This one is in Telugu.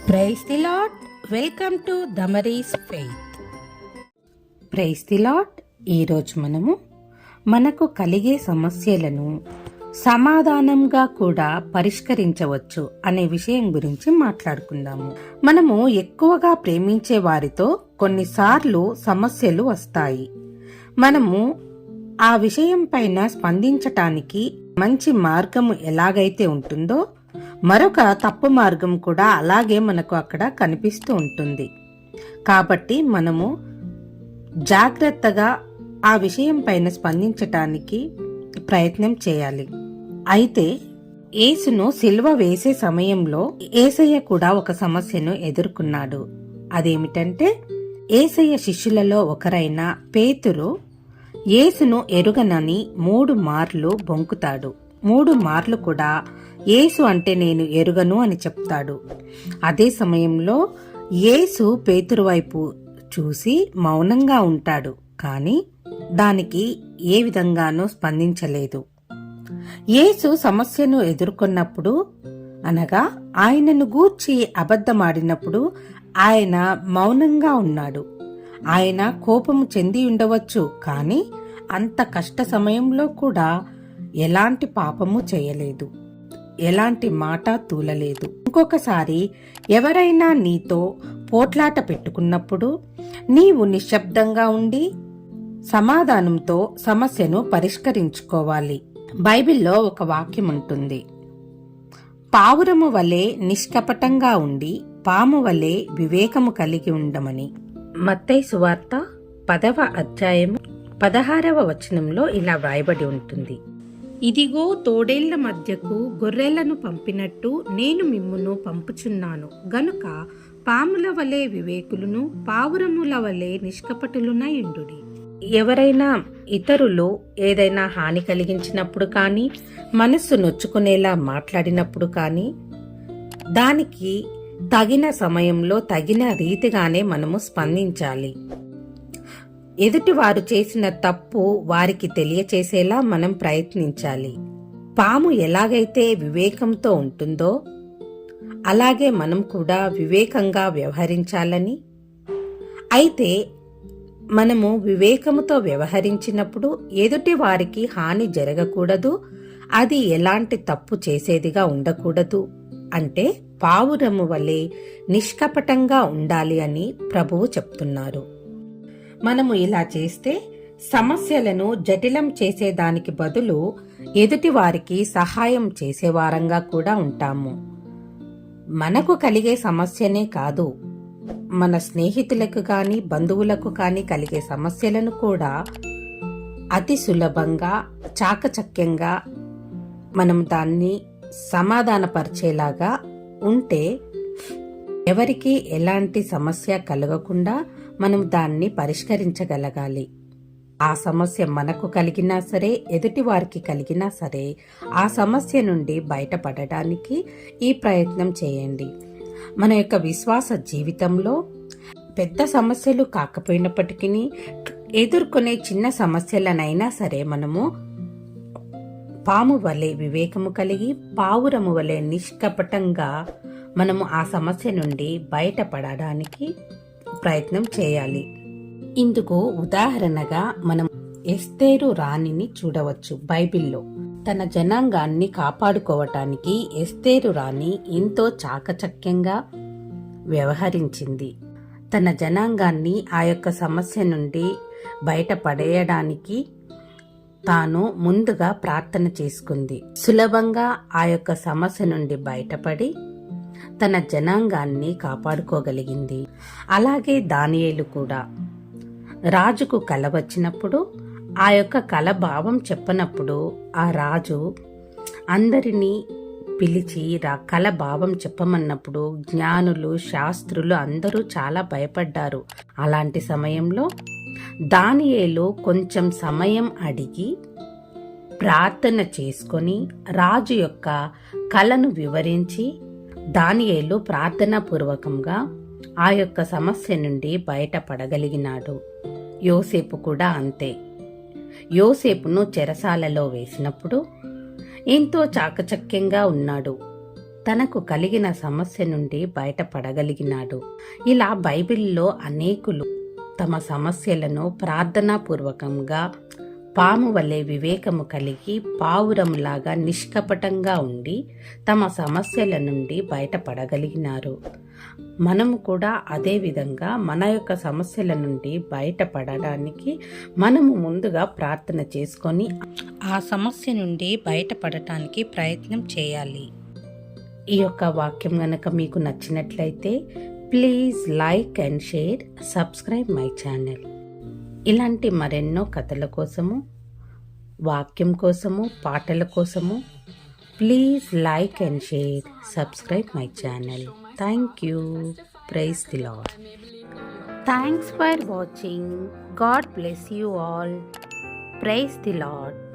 Praise the Lord. Welcome to Damaris faith. Praise the Lord. ఈరోజు మనకు కలిగే సమస్యలను సమాధానంగా కూడా పరిష్కరించవచ్చు అనే విషయం గురించి మాట్లాడుకుందాము. మనము ఎక్కువగా ప్రేమించే వారితో కొన్నిసార్లు సమస్యలు వస్తాయి. మనము ఆ విషయం పైన స్పందించటానికి మంచి మార్గము ఎలాగైతే ఉంటుందో మరొక తప్పు మార్గం కూడా అలాగే మనకు అక్కడ కనిపిస్తూ ఉంటుంది. కాబట్టి మనము జాగ్రత్తగా ఆ విషయం పైన స్పందించటానికి ప్రయత్నం చేయాలి. అయితే యేసును సిలువ వేసే సమయంలో యేసయ్య కూడా ఒక సమస్యను ఎదుర్కొన్నాడు. అదేమిటంటే యేసయ్య శిష్యులలో ఒకరైన పేతురు యేసును ఎరుగనని 3 మార్లు బొంకుతాడు. 3 మార్లు కూడా యేసు అంటే నేను ఎరుగను అని చెప్తాడు. అదే సమయంలో యేసు పేతురు వైపు చూసి మౌనంగా ఉంటాడు, కానీ దానికి ఏ విధంగానూ స్పందించలేదు. యేసు సమస్యను ఎదుర్కొన్నప్పుడు, అనగా ఆయనను గూర్చి అబద్ధమాడినప్పుడు ఆయన మౌనంగా ఉన్నాడు. ఆయన కోపము చెంది ఉండవచ్చు, కానీ అంత కష్ట సమయంలో కూడా ఎలాంటి పాపము చేయలేదు, ఎలాంటి మాట తూలలేదు. ఇంకొకసారి ఎవరైనా నీతో పోట్లాట పెట్టుకున్నప్పుడు నీవు నిశ్శబ్దంగా ఉండి సమాధానంతో సమస్యను పరిష్కరించుకోవాలి. బైబిల్లో ఒక వాక్యం ఉంటుంది, పావురము వలె నిష్కపటంగా ఉండి పాము వలె వివేకము కలిగి ఉండమని. మత్తయి సువార్త 10వ అధ్యాయము 16వ వచనంలో ఇలా వ్రాయబడి ఉంటుంది, ఇదిగో తోడేళ్ల మధ్యకు గొర్రెలను పంపినట్టు నేను మిమ్మును పంపుచున్నాను గనుక పాముల వలె వివేకులను పావురముల వలె నిష్కపటులునై ఉండుడి. ఎవరైనా ఇతరులు ఏదైనా హాని కలిగించినప్పుడు కానీ, మనస్సు నొచ్చుకునేలా మాట్లాడినప్పుడు కానీ, దానికి తగిన సమయంలో తగిన రీతిగానే మనము స్పందించాలి. ఎదుటి వారు చేసిన తప్పు వారికి తెలియచేసేలా మనం ప్రయత్నించాలి. పాము ఎలాగైతే వివేకంతో ఉంటుందో అలాగే మనం కూడా వివేకంగా వ్యవహరించాలని. అయితే మనము వివేకముతో వ్యవహరించినప్పుడు ఎదుటి వారికి హాని జరగకూడదు, అది ఎలాంటి తప్పు చేసేదిగా ఉండకూడదు. అంటే పావురము వలె నిష్కపటంగా ఉండాలి అని ప్రభువు చెప్తున్నారు. మనము ఇలా చేస్తే సమస్యలను జటిలం చేసేదానికి బదులు ఎదుటి వారికి సహాయం చేసేవారంగా కూడా ఉంటాము. మనకు కలిగే సమస్యనే కాదు, మన స్నేహితులకు కానీ బంధువులకు కానీ కలిగే సమస్యలను కూడా అతి సులభంగా చాకచక్యంగా మనం దాన్ని సమాధానపరిచేలాగా ఉంటే ఎవరికి ఎలాంటి సమస్య కలగకుండా మనం దాన్ని పరిష్కరించగలగాలి. ఆ సమస్య మనకు కలిగినా సరే, ఎదుటి వారికి కలిగినా సరే, ఆ సమస్య నుండి బయటపడడానికి ఈ ప్రయత్నం చేయండి. మన యొక్క విశ్వాస జీవితంలో పెద్ద సమస్యలు కాకపోయినప్పటికీ ఎదుర్కొనే చిన్న సమస్యలనైనా సరే మనము పాము వలె వివేకము కలిగి పావురము వలె నిష్కపటంగా మనము ఆ సమస్య నుండి బయటపడడానికి ప్రయత్నం చేయాలి. ఇందుకు ఉదాహరణగా మనం ఎస్తేరు రాణిని చూడవచ్చు. బైబిల్లో తన జనాంగాన్ని కాపాడుకోవటానికి ఎస్తేరు రాణి ఎంతో చాకచక్యంగా వ్యవహరించింది. తన జనాంగాన్ని ఆ యొక్క సమస్య నుండి బయటపడేయడానికి తాను ముందుగా ప్రార్థన చేసుకుంది. సులభంగా ఆ యొక్క సమస్య నుండి బయటపడి తన జనాంగాన్ని కాపాడుకోగలిగింది. అలాగే దానియేలు కూడా రాజుకు కల వచ్చినప్పుడు ఆ యొక్క కల భావం చెప్పనప్పుడు ఆ రాజు అందరినీ పిలిచి కల భావం చెప్పమన్నప్పుడు జ్ఞానులు శాస్త్రులు అందరూ చాలా భయపడ్డారు. అలాంటి సమయంలో దానియేలు కొంచెం సమయం అడిగి ప్రార్థన చేసుకొని రాజు యొక్క కలను వివరించి దానియేలు ప్రార్థనాపూర్వకంగా ఆ యొక్క సమస్య నుండి బయటపడగలిగినాడు. యోసేపు కూడా అంతే. యోసేపును చెరసాలలో వేసినప్పుడు ఎంతో చాకచక్యంగా ఉన్నాడు. తనకు కలిగిన సమస్య నుండి బయటపడగలిగినాడు. ఇలా బైబిల్లో అనేకులు తమ సమస్యలను ప్రార్థనాపూర్వకంగా పాము వలె వివేకము కలిగి పావురంలాగా నిష్కపటంగా ఉండి తమ సమస్యల నుండి బయటపడగలిగినారు. మనము కూడా అదే విధంగా మన యొక్క సమస్యల నుండి బయటపడడానికి మనము ముందుగా ప్రార్థన చేసుకొని ఆ సమస్య నుండి బయటపడటానికి ప్రయత్నం చేయాలి. ఈ యొక్క వాక్యం గనక మీకు నచ్చినట్లయితే please like and share, subscribe my channel. ఇలాంటి మరెన్నో కథల కోసము, వాక్యం కోసము, పాటల కోసము please like and share, subscribe my channel. Thank you. Praise the Lord. Thanks for watching. God bless you all. Praise the lord.